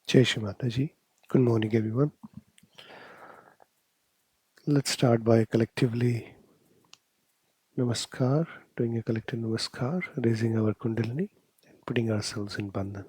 Jai Shri Mataji. Good morning, everyone. Let's start by collectively Namaskar, doing a collective Namaskar, raising our Kundalini, and putting ourselves in Bandhan.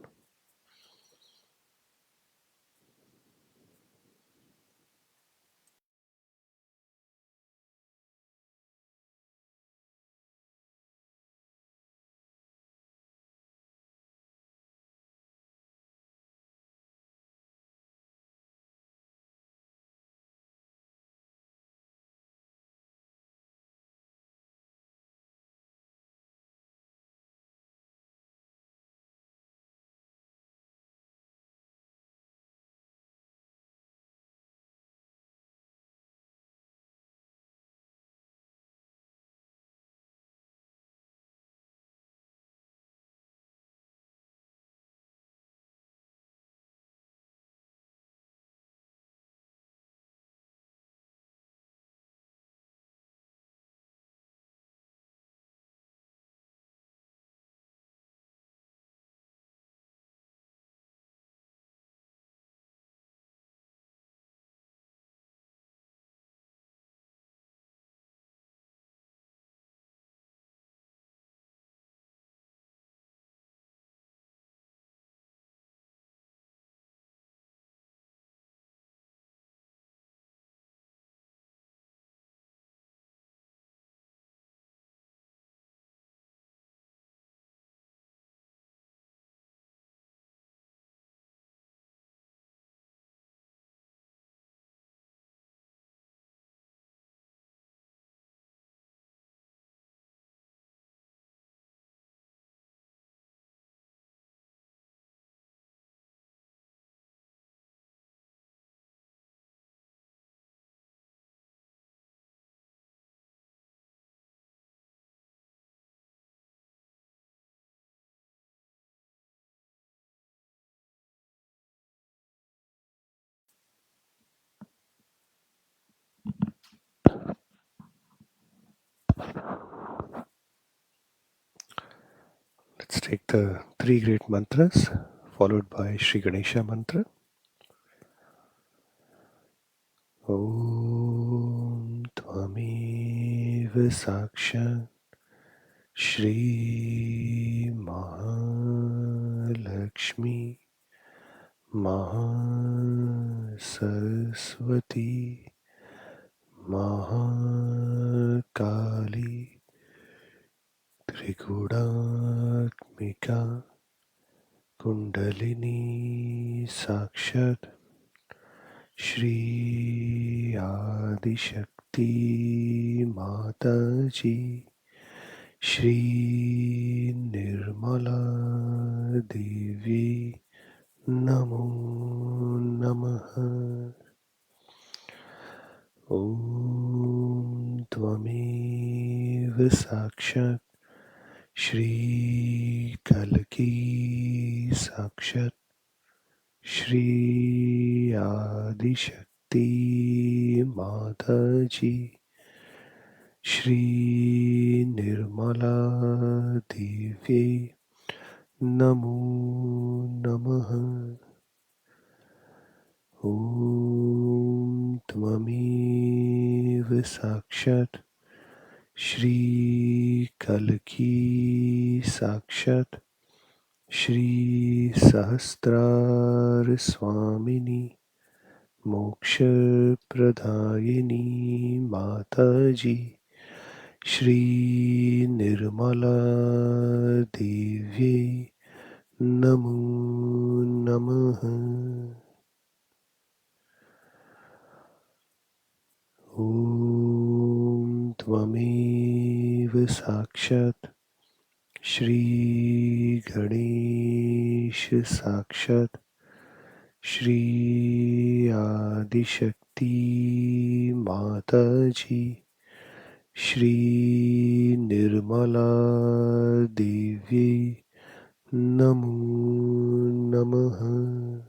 Let's take the three great mantras, followed by Sri Ganesha mantra. Om Tvamiva Saksha Shri Mahalakshmi Mahasaraswati Mahakali Trigudatmika Kundalini Sakshat Shri Adishakti Mataji Shri Nirmala Devi Namo Namaha. Om Tvamiva Sakshat Shri Kalki Sakshat Shri Adishakti Mataji Shri Nirmala Devi Namo Namaha. Om Tvamiva Sakshat Shri Kalki Sakshat Shri Sahasrar Swamini Moksha Pradayini Mataji Shri Nirmala Devi Namo Namaha. Om Tvamiva Sakshat Shri Ganesha Sakshat Shri Adishakti Mataji Shri Nirmala Devi Namo Namaha.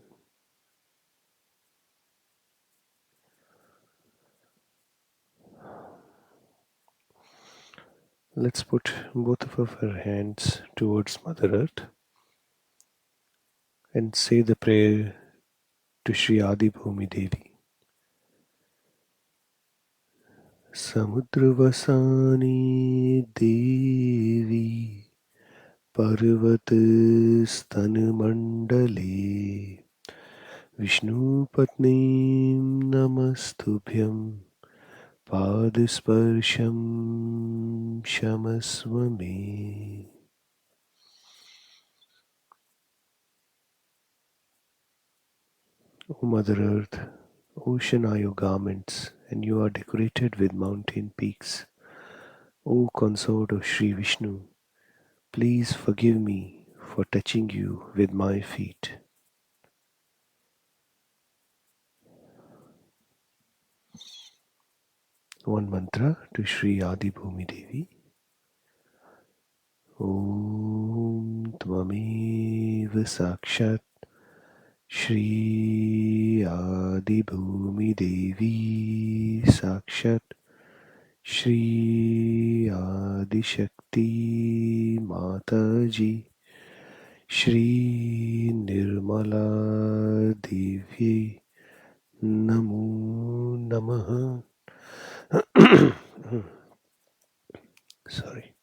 Let's put both of our hands towards Mother Earth and say the prayer to Sri Adi Bhumi Devi. Samudravasani Devi Parvat Stan Mandale Vishnu Patnim Namastubhyam Padasparsham Shamaswame. O Mother Earth, ocean are your garments, and you are decorated with mountain peaks. O consort of Sri Vishnu, please forgive me for touching you with my feet. One mantra to Sri Adi Bhumi Devi. Om Tvameva Sakshat Shri Adi Bhumi Devi Sakshat Shri Adi Shakti Mataji Shri Nirmala Devi Namo Namaha. Sorry.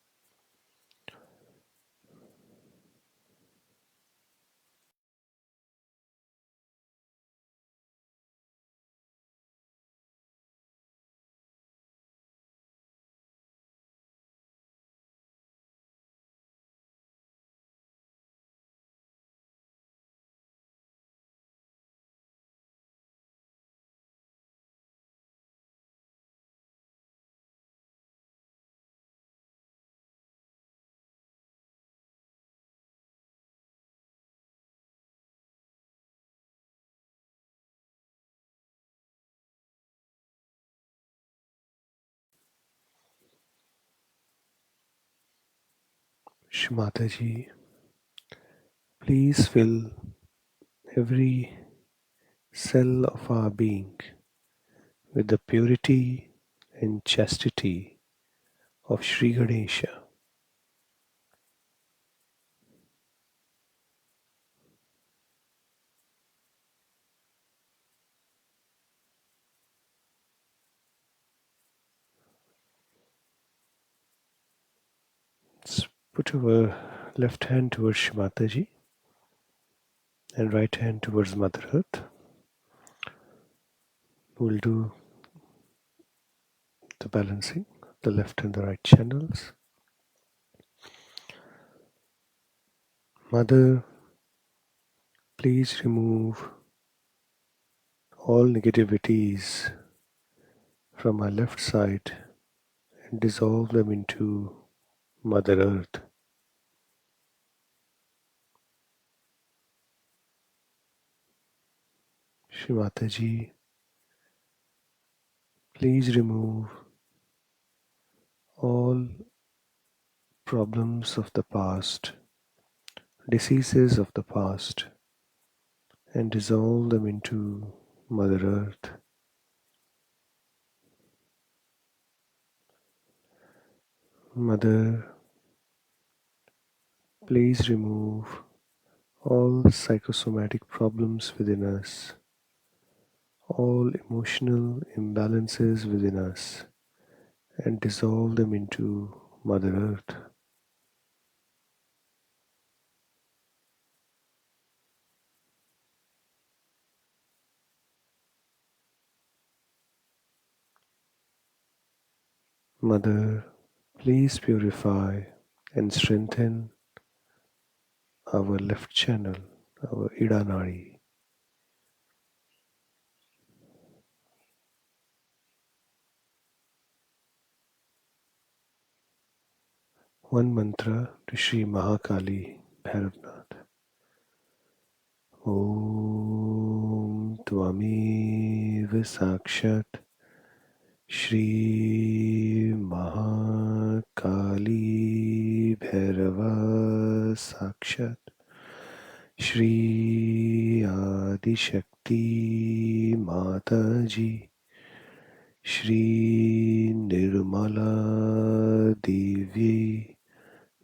Shmataji, please fill every cell of our being with the purity and chastity of Sri Ganesha. Let's put our left hand towards Shmataji and right hand towards Mother Earth. We'll do the balancing, the left and the right channels. Mother, please remove all negativities from our left side and dissolve them into Mother Earth. Shri please remove all problems of the past, diseases of the past, and dissolve them into Mother Earth. Mother, please remove all psychosomatic problems within us, all emotional imbalances within us, and dissolve them into Mother Earth. Mother, please purify and strengthen our left channel, our Ida Nadi. One mantra to Sri Mahakali Bhairavnath. Om Tvameva Sakshat Shri Mahakali Bhairava Sakshat Shri Adi Shakti Mataji Shri Nirmala Devi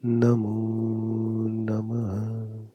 Namo Namaha.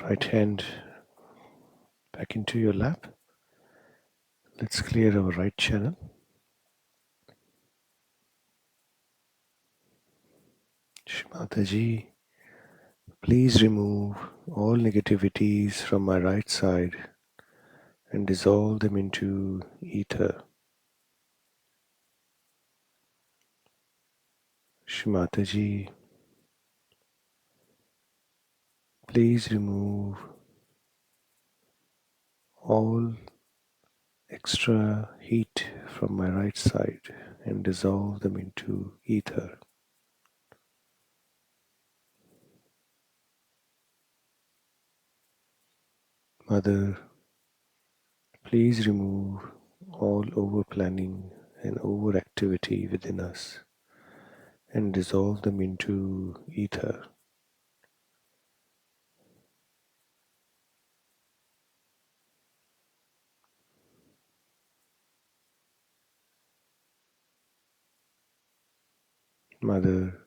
right hand back into your lap. Let's clear our right channel. Shimataji, please remove all negativities from my right side and dissolve them into ether. Shimataji, please remove all extra heat from my right side and dissolve them into ether. Mother, please remove all over planning and overactivity within us and dissolve them into ether. Mother,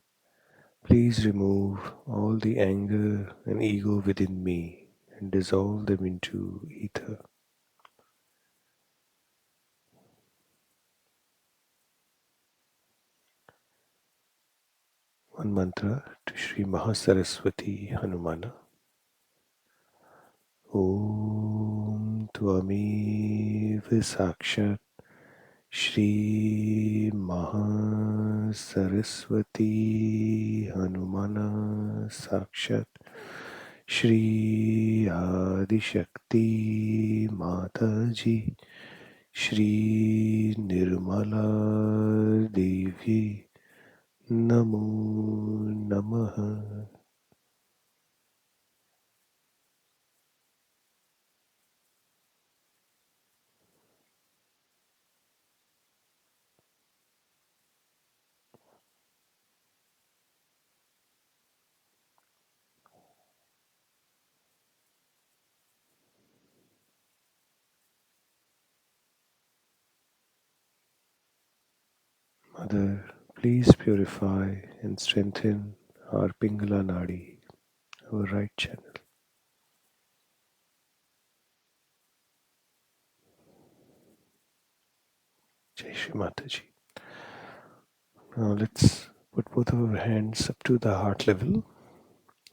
please remove all the anger and ego within me and dissolve them into ether. One mantra to Sri Mahasaraswati Hanumana. Om Tvamiv Sakshat Shri Mahasaraswati Hanumana Sakshat Shri Adishakti Mataji Shri Nirmala Devi Namo Namaha. Mother, please purify and strengthen our Pingala Nadi, our right channel. Jai Shri Mataji. Now let's put both of our hands up to the heart level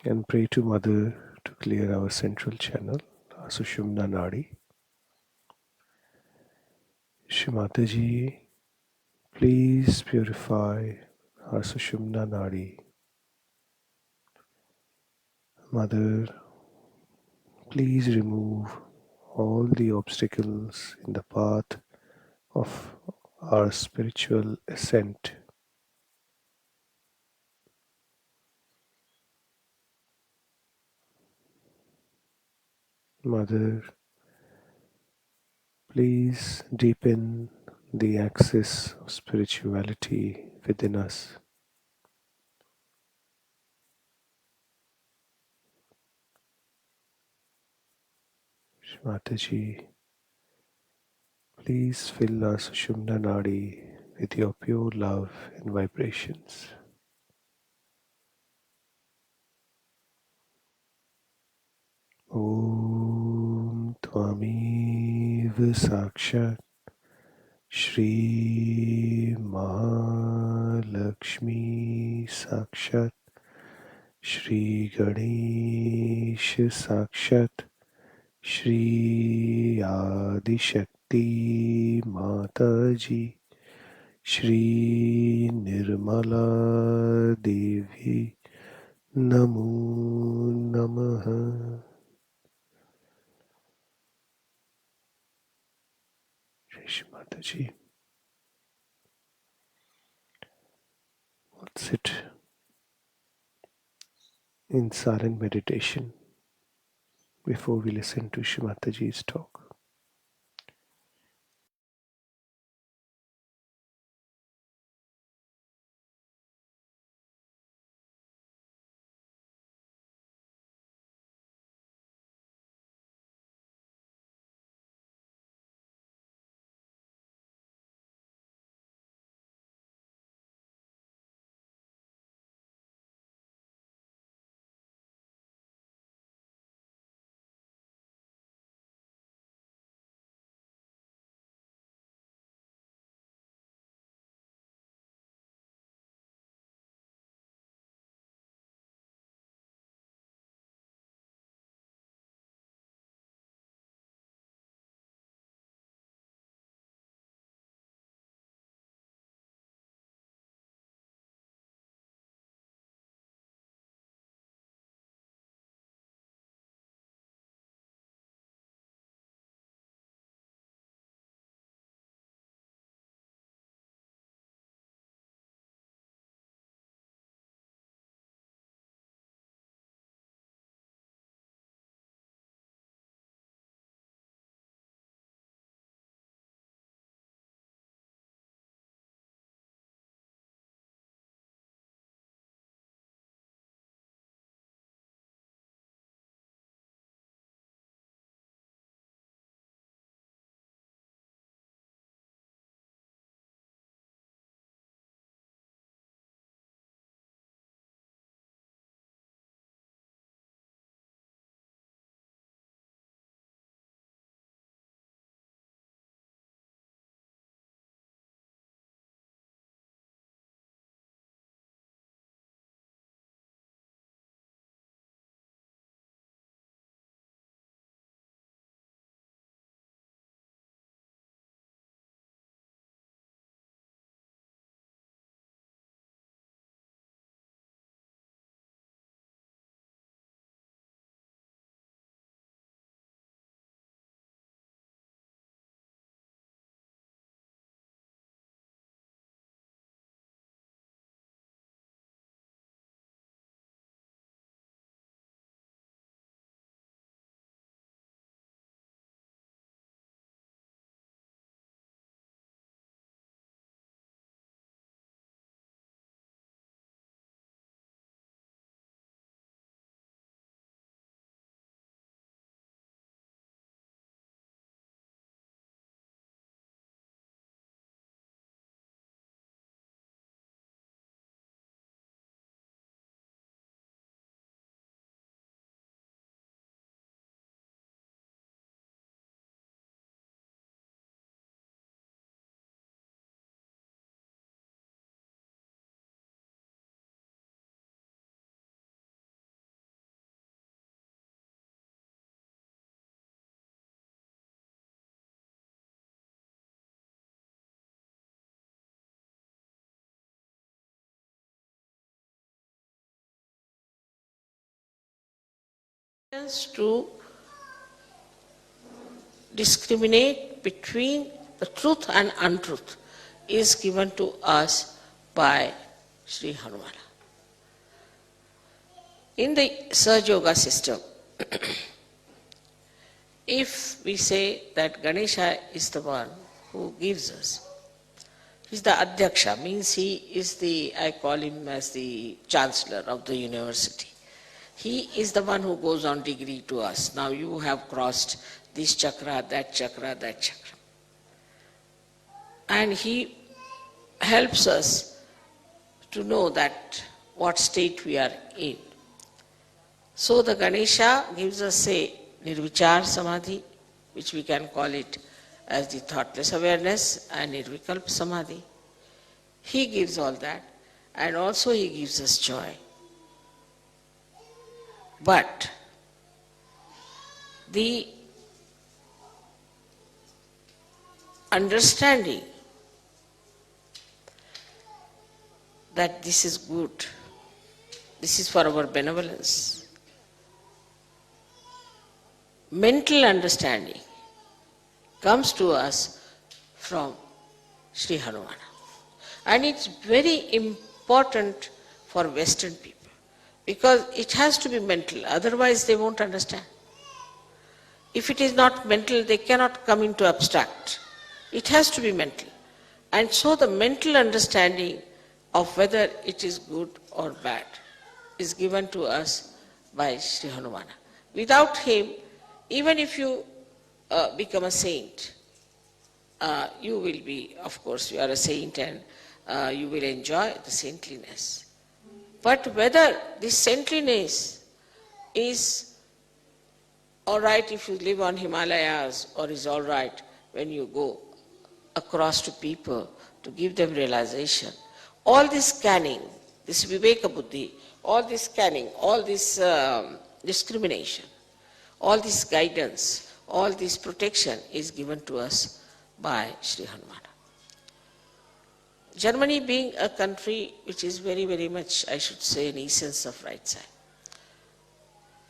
and pray to Mother to clear our central channel, our Sushumna Nadi. Shri Mataji, please purify our Sushumna Nadi. Mother, please remove all the obstacles in the path of our spiritual ascent. Mother, please deepen the axis of spirituality within us. Mataji, please fill our Sushumna Nadi with your pure love and vibrations. Om Tvamiv Sakshat Shri Mahalakshmi Sakshat Shri Ganesh Sakshat Shri Adishakti Mataji Shri Nirmala Devi Namo Namaha. Jai Shri Mataji. We'll sit in silent meditation before we listen to Shri Mataji's talk. To discriminate between the truth and untruth is given to us by Sri Hanumana. In the Sahaja Yoga system, if we say that Ganesha is the one who gives us, he's the Adhyaksha, means he is the, I call him as the chancellor of the university. He is the one who goes on degree to us. Now you have crossed this chakra, that chakra, that chakra. And he helps us to know that what state we are in. So the Ganesha gives us, say, Nirvichar Samadhi, which we can call it as the thoughtless awareness, and Nirvikalpa Samadhi. He gives all that, and also he gives us joy. But the understanding that this is good, this is for our benevolence, mental understanding comes to us from Sri Hanumana. And it's very important for Western people, because it has to be mental, otherwise they won't understand. If it is not mental, they cannot come into abstract. It has to be mental. And so the mental understanding of whether it is good or bad is given to us by Sri Hanumana. Without him, even if you become a saint, you will be, of course, you are a saint and you will enjoy the saintliness. But whether this saintliness is all right if you live on Himalayas, or is all right when you go across to people to give them realization, all this scanning, this Viveka Buddhi, all this scanning, all this discrimination, all this guidance, all this protection is given to us by Sri Hanumana. Germany being a country which is very, very much, I should say, an essence of right side.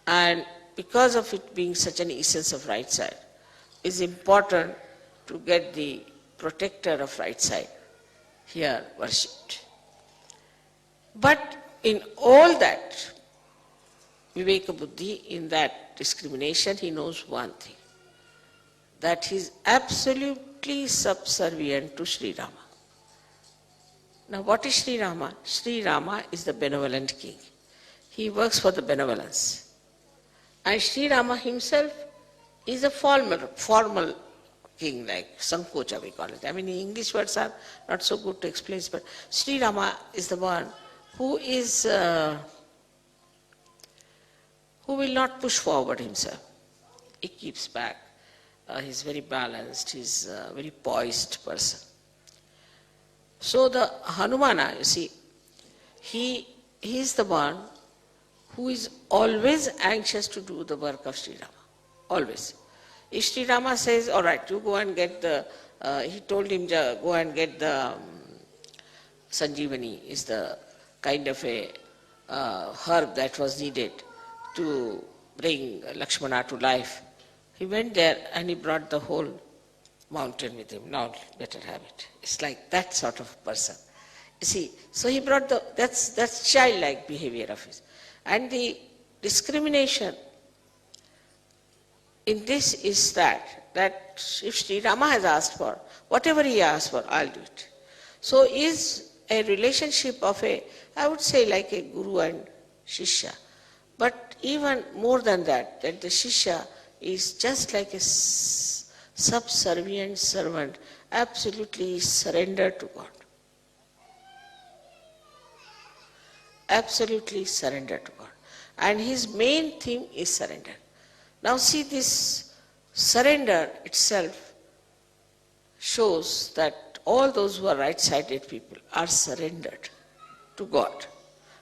And because of it being such an essence of right side, it's important to get the protector of right side here worshipped. But in all that Viveka Buddhi, in that discrimination, he knows one thing, that he is absolutely subservient to Sri Rama. Now what is Sri Rama? Sri Rama is the benevolent king. He works for the benevolence. And Sri Rama himself is a formal king, like Sankocha we call it. I mean, English words are not so good to explain, but Sri Rama is the one who is, who will not push forward himself. He keeps back. He's very balanced, he's a very poised person. So the Hanumana, you see, he is the one who is always anxious to do the work of Sri Rama, always. If Sri Rama says, all right, you go and get the, he told him, go and get the Sanjeevani, is the kind of a herb that was needed to bring Lakshmana to life. He went there and he brought the whole mountain with him. Now better have it. It's like that sort of person. You see, so he brought the, that's childlike behavior of his. And the discrimination in this is that if Sri Rama has asked for, whatever he asked for, I'll do it. So is a relationship of a, I would say like a guru and shishya. But even more than that the shishya is just like a subservient servant, absolutely surrendered to God. Absolutely surrendered to God. And his main theme is surrender. Now see, this surrender itself shows that all those who are right-sided people are surrendered to God,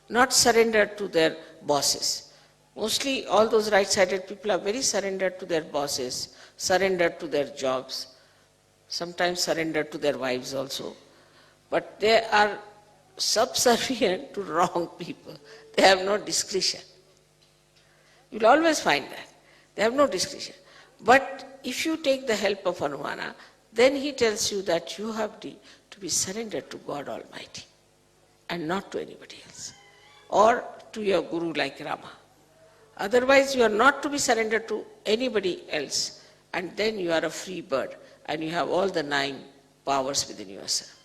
not surrendered to their bosses. Mostly all those right-sided people are very surrendered to their bosses, surrendered to their jobs, sometimes surrendered to their wives also. But they are subservient to wrong people. They have no discretion. You'll always find that. They have no discretion. But if you take the help of Hanumana, then he tells you that you have to be surrendered to God Almighty and not to anybody else, or to your guru like Rama. Otherwise, you are not to be surrendered to anybody else, and then you are a free bird and you have all the 9 powers within yourself.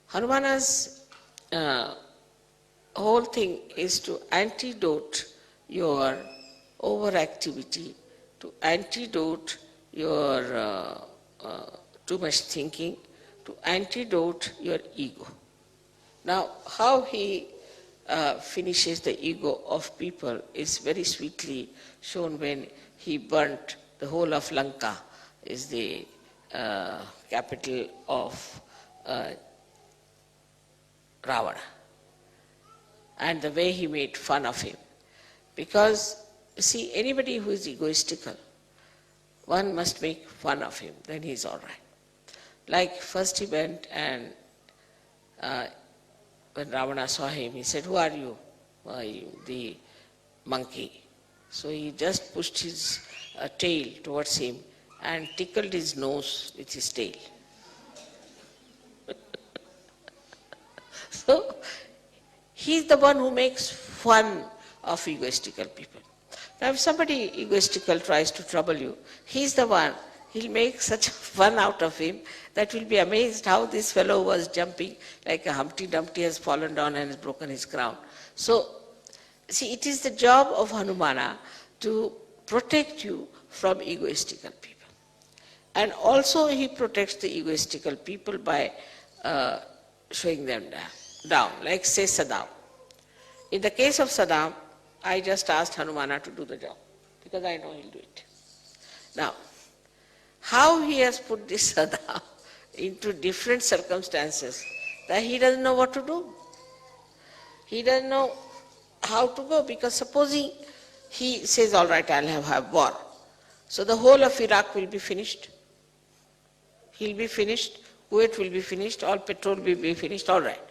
Hanumana's whole thing is to antidote your overactivity, to antidote your too much thinking, to antidote your ego. Now, how he finishes the ego of people is very sweetly shown when he burnt the whole of Lanka, is the capital of Ravana, and the way he made fun of him. Because, see, anybody who is egoistical, one must make fun of him, then he is all right. Like first he went and when Ravana saw him, he said, "Who are you?" The monkey. So he just pushed his tail towards him and tickled his nose with his tail. So he is the one who makes fun of egoistical people. Now if somebody egoistical tries to trouble you, he is the one, he'll make such fun out of him that you'll be amazed how this fellow was jumping like a Humpty Dumpty has fallen down and has broken his crown. So, see, it is the job of Hanumana to protect you from egoistical people. And also he protects the egoistical people by showing them down, like say Saddam. In the case of Saddam, I just asked Hanumana to do the job, because I know he'll do it. Now, how he has put this Saddam into different circumstances that he doesn't know what to do. He doesn't know how to go, because supposing he says, all right, I'll have war. So the whole of Iraq will be finished. He'll be finished, Kuwait will be finished, all petrol will be finished, all right.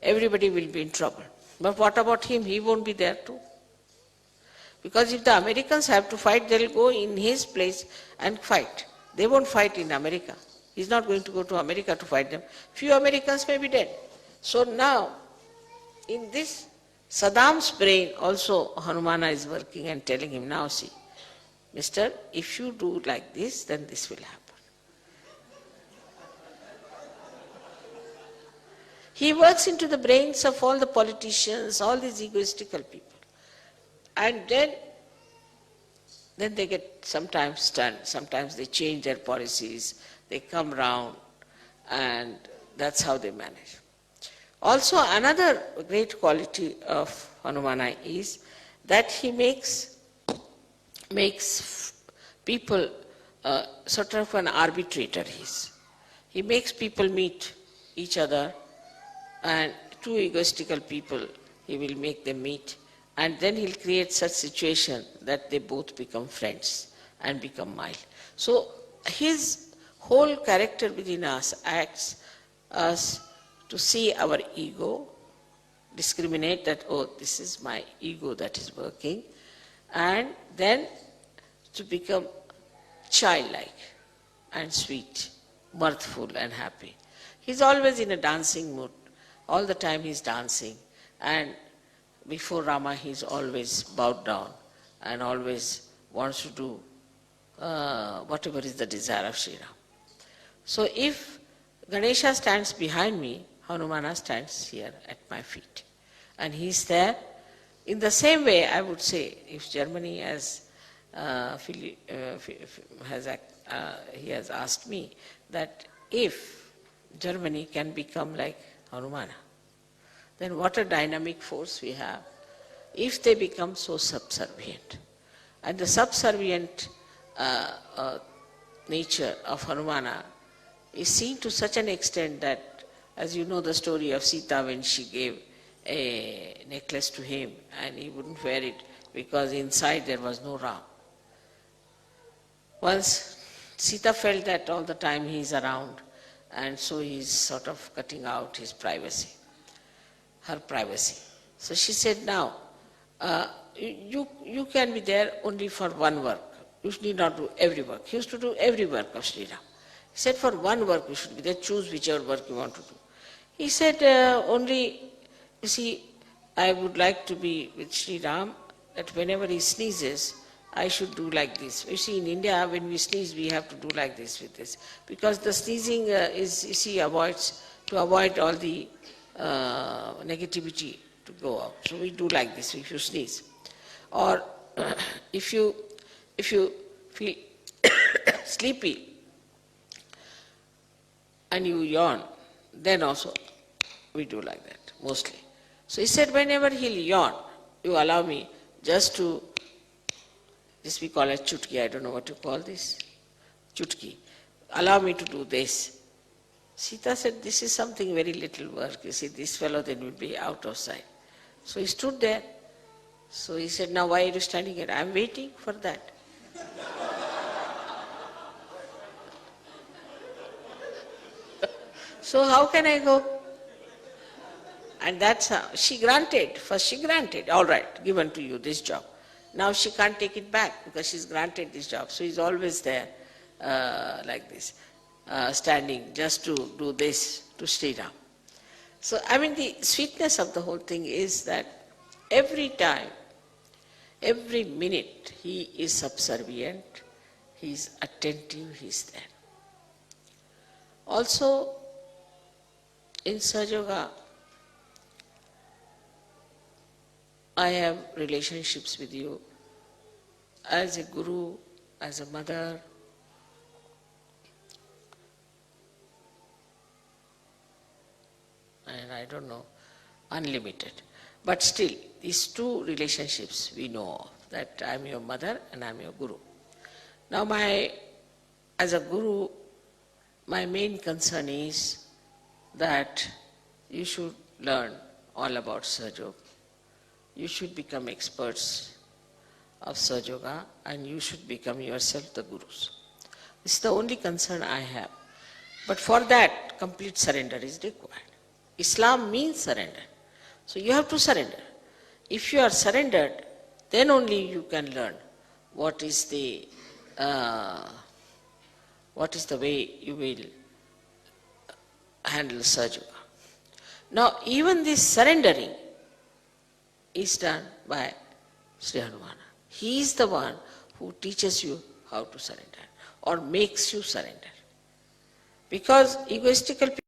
Everybody will be in trouble. But what about him? He won't be there too. Because if the Americans have to fight, they'll go in his place and fight. They won't fight in America. He's not going to go to America to fight them. Few Americans may be dead. So now, in this Saddam's brain also Hanumana is working and telling him, now see, mister, if you do like this, then this will happen. He works into the brains of all the politicians, all these egoistical people. And then they get sometimes stunned, sometimes they change their policies, they come round, and that's how they manage. Also, another great quality of Hanumana is that he makes people sort of an arbitrator. He makes people meet each other, and two egoistical people, he will make them meet, and then he'll create such situation that they both become friends and become mild. So his whole character within us acts us to see our ego, discriminate that, oh, this is my ego that is working, and then to become childlike and sweet, mirthful and happy. He's always in a dancing mood. All the time he's dancing, and before Rama he's always bowed down and always wants to do whatever is the desire of Sri Ram. So if Ganesha stands behind me, Hanumana stands here at my feet. And he's there. In the same way, I would say, if Germany has he has asked me that if Germany can become like Hanumana, then what a dynamic force we have if they become so subservient. And the subservient nature of Hanumana is seen to such an extent that, as you know the story of Sita when she gave a necklace to him and he wouldn't wear it because inside there was no Ram. Once Sita felt that all the time he is around, and so he is sort of cutting out his privacy, her privacy. So she said, now, you can be there only for one work. You need not do every work. He used to do every work of Sri Ram. He said for one work you should be there, choose whichever work you want to do. He said only, you see, I would like to be with Sri Ram, that whenever he sneezes, I should do like this. You see, in India, when we sneeze, we have to do like this with this. Because the sneezing is, you see, to avoid all the negativity to go out. So we do like this if you sneeze. Or if you feel sleepy and you yawn, then also we do like that, mostly. So he said, whenever he'll yawn, you allow me just to, this we call it chutki, I don't know what to call this, chutki. Allow me to do this. Sita said, this is something very little work. You see, this fellow then will be out of sight. So he stood there. So he said, now why are you standing here? I'm waiting for that. So how can I go? And that's how she granted. First she granted, all right, given to you this job. Now she can't take it back because she's granted this job. So he's always there like this, standing just to do this to Sri Ram. So I mean the sweetness of the whole thing is that every time, every minute he is subservient, he is attentive, he is there. Also in Sahaja Yoga, I have relationships with you as a guru, as a mother, and I don't know, unlimited. But still, these two relationships we know of, that I am your mother and I am your guru. Now as a guru, my main concern is that you should learn all about Sahaja Yoga. You should become experts of Sahaja Yoga and you should become yourself the gurus. This is the only concern I have. But for that, complete surrender is required. Islam means surrender. So you have to surrender. If you are surrendered, then only you can learn what is the way you will handle Sahaja Yoga. Now even this surrendering is done by Sri Hanumana. He is the one who teaches you how to surrender or makes you surrender. Because egoistical people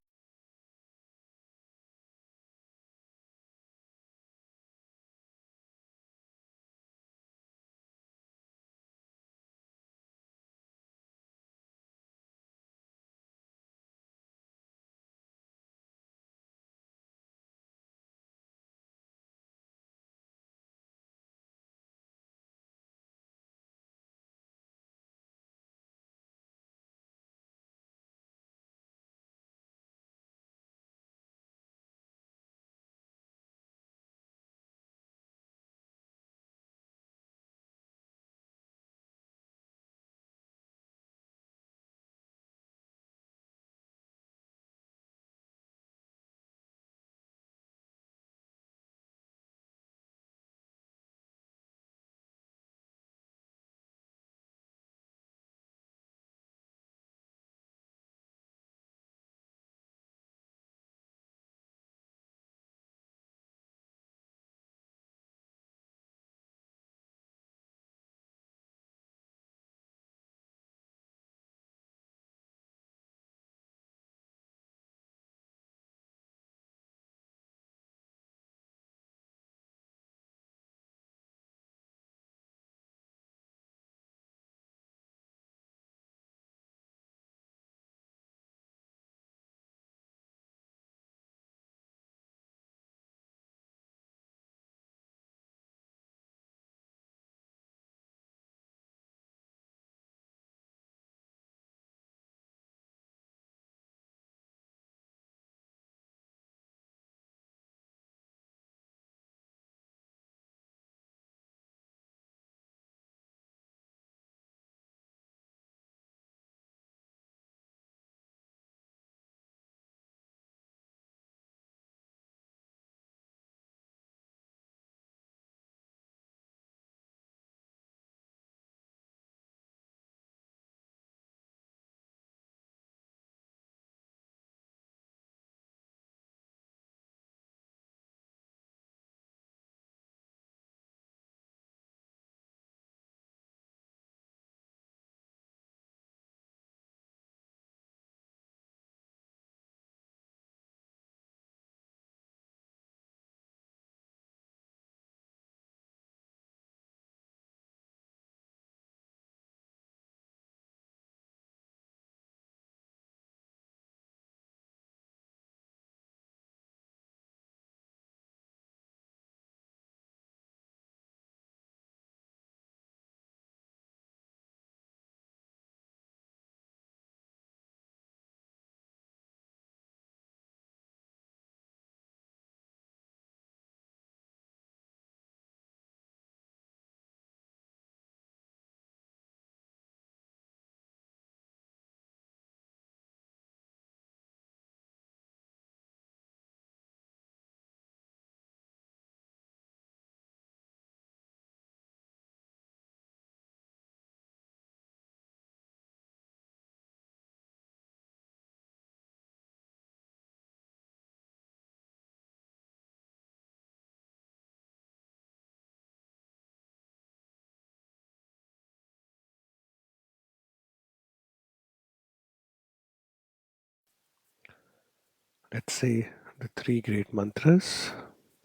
Let's say the three great mantras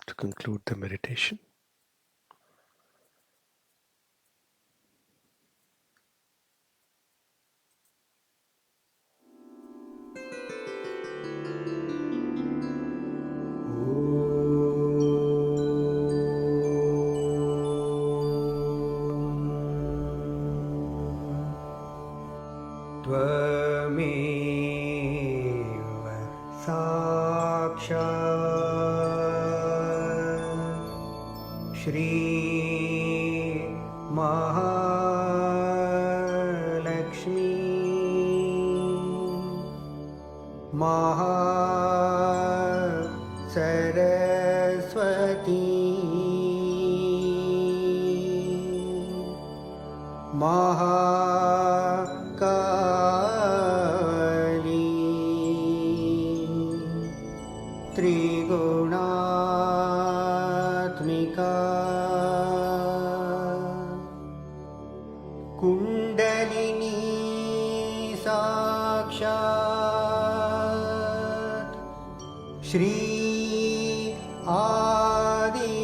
to conclude the meditation. त्वमेव साक्षात् श्री महालक्ष्मी सरस्वती महाकाली त्रिगुणात्मिका कुण्डलिनी साक्षात् श्री आदिशक्ति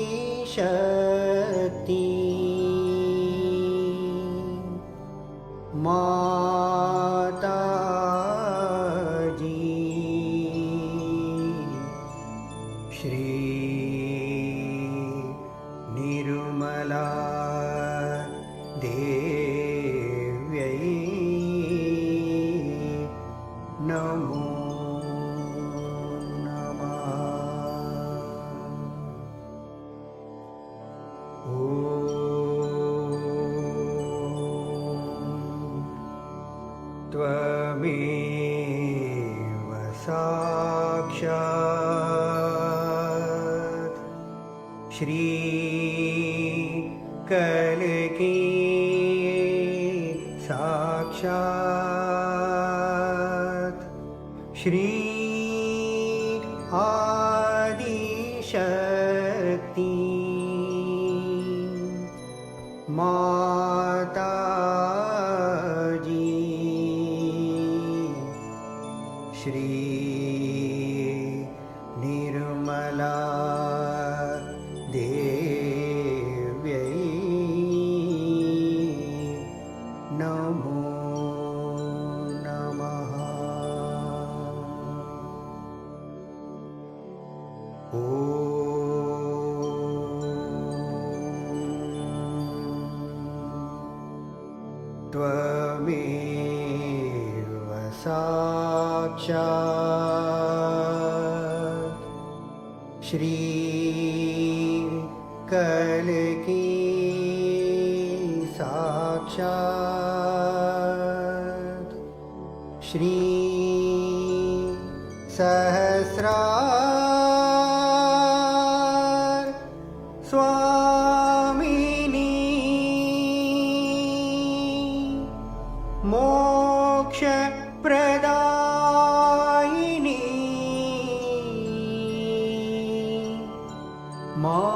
माताजी श्री निर्मला देव्यै नमो नमः। त्वमेव साक्षात् श्री कल्की साक्षात् श्री आदिशक्ति माताजी श्री निर्मला देव्यै नमो नमः। त्वमेव साक्षात् श्री कल्की साक्षात् श्री सहस्रार स्वामिनी मोक्ष प्रदायिनी माताजी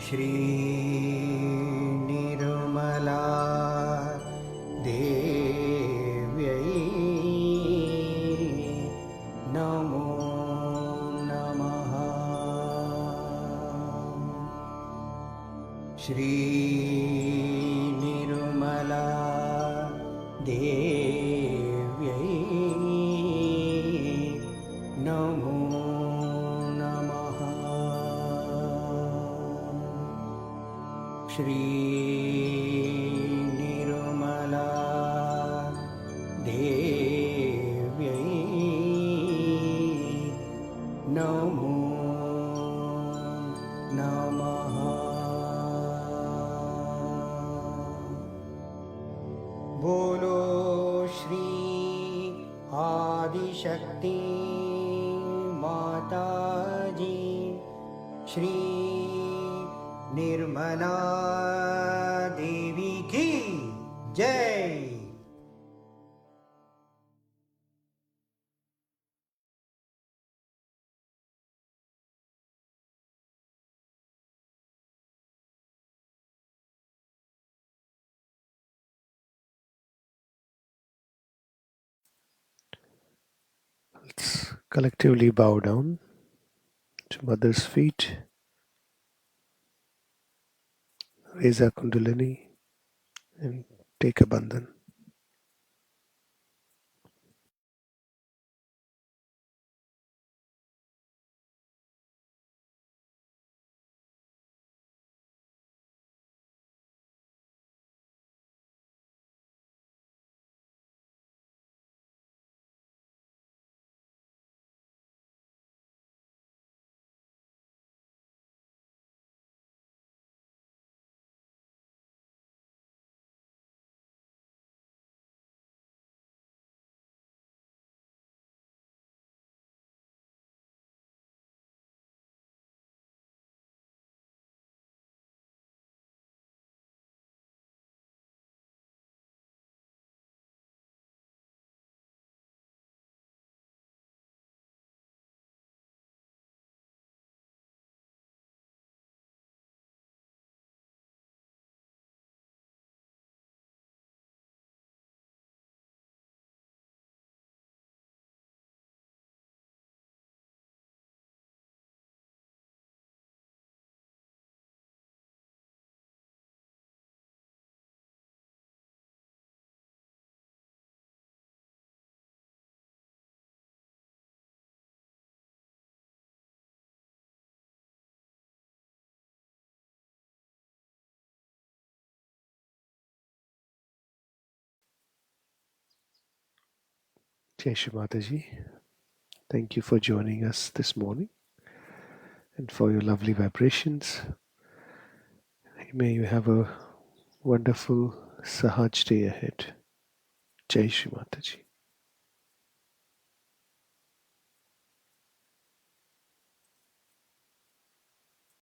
श्री निर्मला देव्यै नमो नमः। श्री निर्मला देव्यै नमो नमः। श्री निर्मला देव्यै नमो नमः। बोलो श्री आदिशक्ति माताजी श्री निर्मला देवी की जय। Collectively bow down to Mother's feet, raise our Kundalini, and take a bandhan. Jai Shri Mataji. Thank you for joining us this morning and for your lovely vibrations. May you have a wonderful Sahaj day ahead. Jai Shri Mataji.